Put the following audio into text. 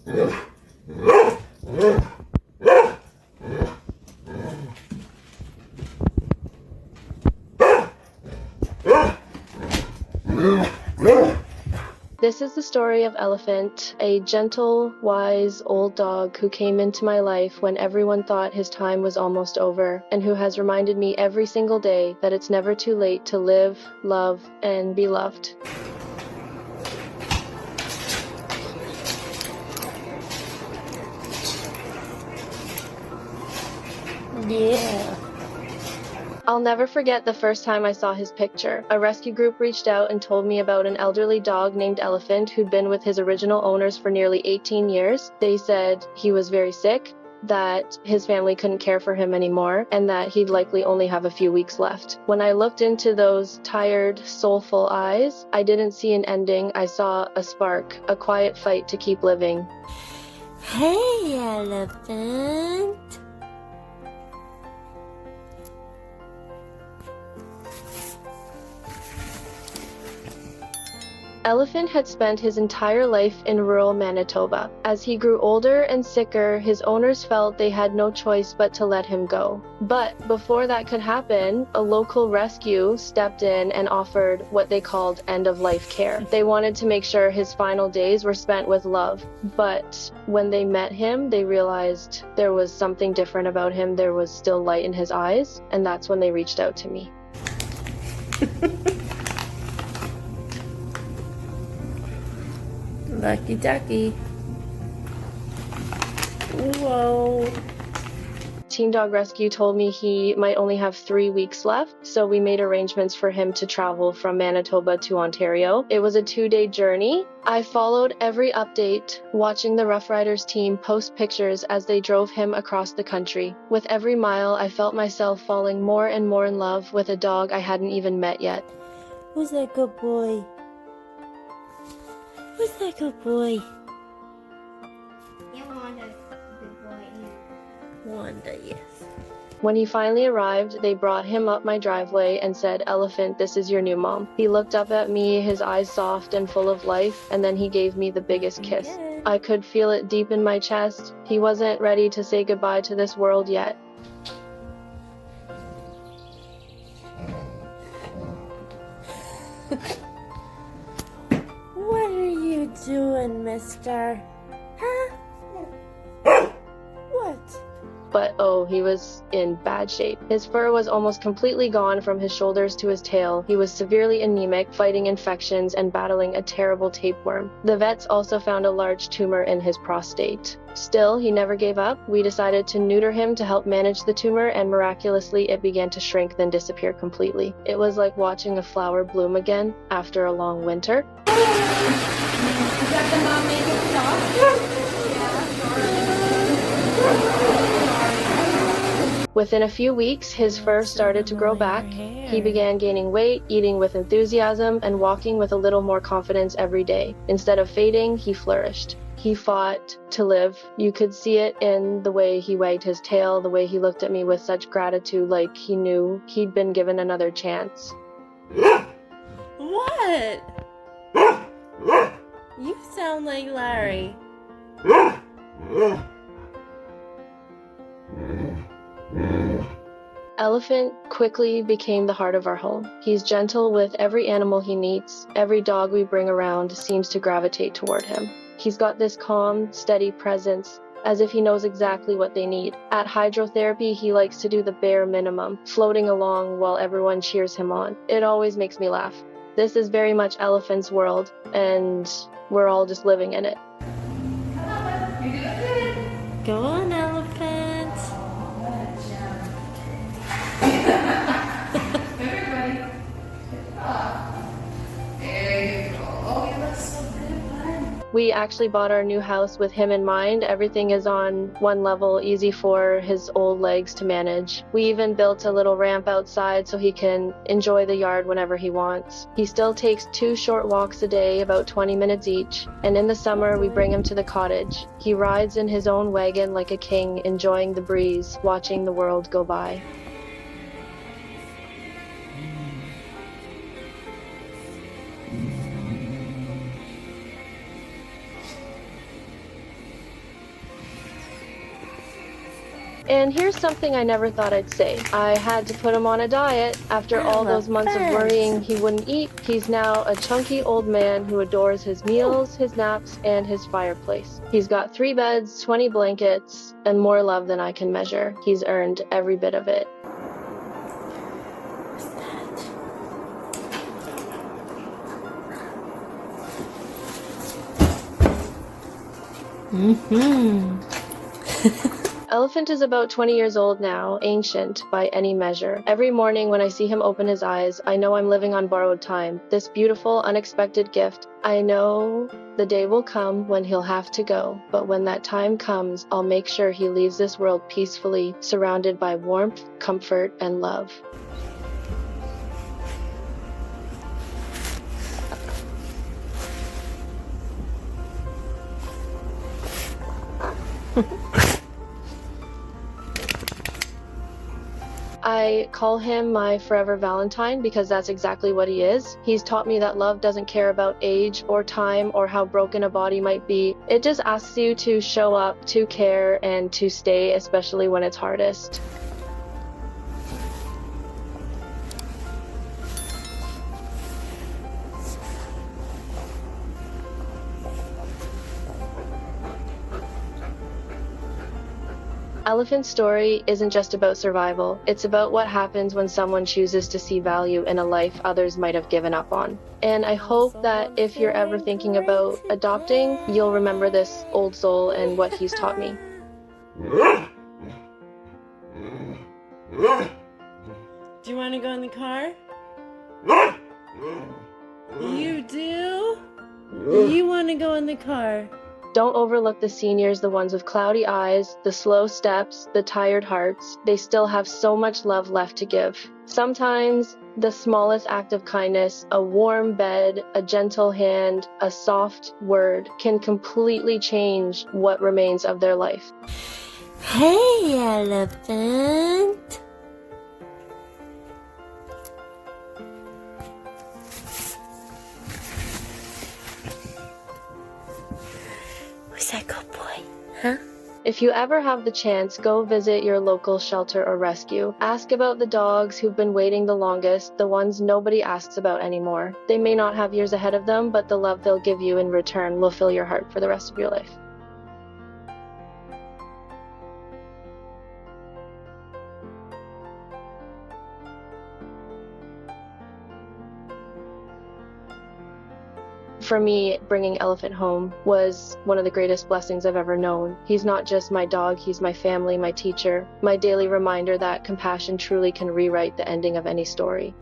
This is the story of Elephant, a gentle, wise, old dog who came into my life when everyone thought his time was almost over, and who has reminded me every single day that it's never too late to live, love, and be loved. Yeah. I'll never forget the first time I saw his picture. A rescue group reached out and told me about an elderly dog named Elephant who'd been with his original owners for nearly 18 years. They said he was very sick, that his family couldn't care for him anymore, and that he'd likely only have a few weeks left. When I looked into those tired, soulful eyes, I didn't see an ending. I saw a spark, a quiet fight to keep living. Hey, Elephant. Elephant had spent his entire life in rural Manitoba. As he grew older and sicker, his owners felt they had no choice but to let him go. But before that could happen, a local rescue stepped in and offered what they called end-of-life care. They wanted to make sure his final days were spent with love. But when they met him, they realized there was something different about him. There was still light in his eyes, and that's when they reached out to me. Lucky ducky. Whoa. Teen Dog Rescue told me he might only have 3 weeks left, so we made arrangements for him to travel from Manitoba to Ontario. It was a 2-day journey. I followed every update, watching the Rough Riders team post pictures as they drove him across the country. With every mile, I felt myself falling more and more in love with a dog I hadn't even met yet. Who's that good boy? Who's that good boy? Wanda's good boy. Wanda, yes. When he finally arrived, they brought him up my driveway and said, "Elephant, this is your new mom." He looked up at me, his eyes soft and full of life, and then he gave me the biggest kiss. Good. I could feel it deep in my chest. He wasn't ready to say goodbye to this world yet. What are you doing, mister? Huh? What? But oh, he was in bad shape. His fur was almost completely gone from his shoulders to his tail. He was severely anemic, fighting infections and battling a terrible tapeworm. The vets also found a large tumor in his prostate. Still, he never gave up. We decided to neuter him to help manage the tumor, and miraculously it began to shrink then disappear completely. It was like watching a flower bloom again after a long winter. Is that the mom making sauce? Within a few weeks, his fur started to grow back. He began gaining weight, eating with enthusiasm, and walking with a little more confidence every day. Instead of fading, he flourished. He fought to live. You could see it in the way he wagged his tail, the way he looked at me with such gratitude, like he knew he'd been given another chance. What? You sound like Larry. Elephant quickly became the heart of our home. He's gentle with every animal he meets. Every dog we bring around seems to gravitate toward him. He's got this calm, steady presence, as if he knows exactly what they need. At hydrotherapy, he likes to do the bare minimum, floating along while everyone cheers him on. It always makes me laugh. This is very much Elephant's world, and we're all just living in it. Go on, elephant. Everybody. There you go. Oh, you look so good, bud. We actually bought our new house with him in mind. Everything is on one level, easy for his old legs to manage. We even built a little ramp outside so he can enjoy the yard whenever he wants. He still takes 2 short walks a day, about 20 minutes each, and in the summer we bring him to the cottage. He rides in his own wagon like a king, enjoying the breeze, watching the world go by. And here's something I never thought I'd say. I had to put him on a diet. After all those months of worrying he wouldn't eat, he's now a chunky old man who adores his meals, his naps, and his fireplace. He's got 3 beds, 20 blankets, and more love than I can measure. He's earned every bit of it. Elephant is about 20 years old now, ancient by any measure. Every morning when I see him open his eyes, I know I'm living on borrowed time. This beautiful, unexpected gift. I know the day will come when he'll have to go, but when that time comes, I'll make sure he leaves this world peacefully, surrounded by warmth, comfort, and love. I call him my forever Valentine because that's exactly what he is. He's taught me that love doesn't care about age or time or how broken a body might be. It just asks you to show up, to care, and to stay, especially when it's hardest. Elephant's story isn't just about survival. It's about what happens when someone chooses to see value in a life others might have given up on. And I hope that if you're ever thinking about adopting, you'll remember this old soul and what he's taught me. Do you want to go in the car? You do? You want to go in the car? Don't overlook the seniors, the ones with cloudy eyes, the slow steps, the tired hearts. They still have so much love left to give. Sometimes the smallest act of kindness, a warm bed, a gentle hand, a soft word, can completely change what remains of their life. Hey, elephant. Who's that good boy? Huh? If you ever have the chance, go visit your local shelter or rescue. Ask about the dogs who've been waiting the longest, the ones nobody asks about anymore. They may not have years ahead of them, but the love they'll give you in return will fill your heart for the rest of your life. For me, bringing Elephant home was one of the greatest blessings I've ever known. He's not just my dog, he's my family, my teacher, my daily reminder that compassion truly can rewrite the ending of any story.